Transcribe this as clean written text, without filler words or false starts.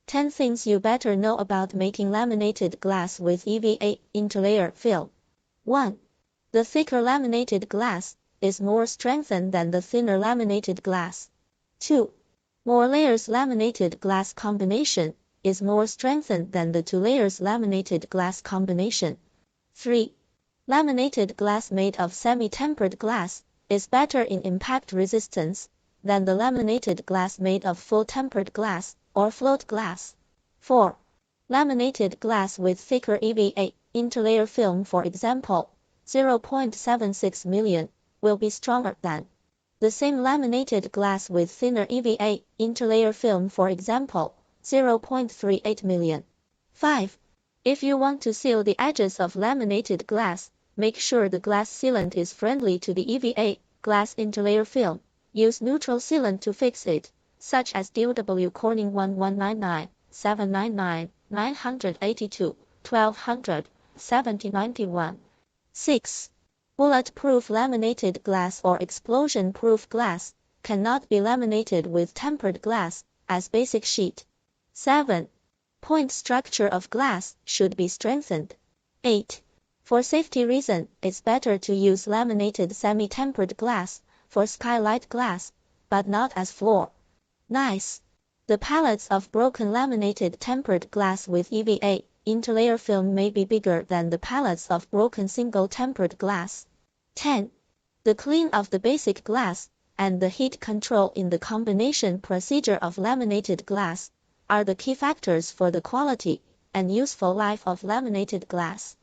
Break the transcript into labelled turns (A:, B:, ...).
A: 10 things you better know about making laminated glass with EVA Interlayer Film. 1. The thicker laminated glass is more strengthened than the thinner laminated glass. 2. More layers laminated glass combination is more strengthened than the 2 layers laminated glass combination. 3. Laminated glass made of semi-tempered glass is better in impact resistance than the laminated glass made of full tempered glass or float glass. 4. Laminated glass with thicker EVA interlayer film, for example, 0.76 million, will be stronger than the same laminated glass with thinner EVA interlayer film, for example, 0.38 million. 5. If you want to seal the edges of laminated glass, make sure the glass sealant is friendly to the EVA glass interlayer film. Use neutral sealant to fix it, such as DOW Corning 1199, 799, 982, 1200, 7091. 6. Bulletproof laminated glass or explosion-proof glass cannot be laminated with tempered glass as basic sheet. 7. Point structure of glass should be strengthened. 8. For safety reason, it's better to use laminated semi-tempered glass for skylight glass, but not as floor. 9. The pallets of broken laminated tempered glass with EVA interlayer film may be bigger than the pallets of broken single tempered glass. 10. The clean of the basic glass and the heat control in the combination procedure of laminated glass are the key factors for the quality and useful life of laminated glass.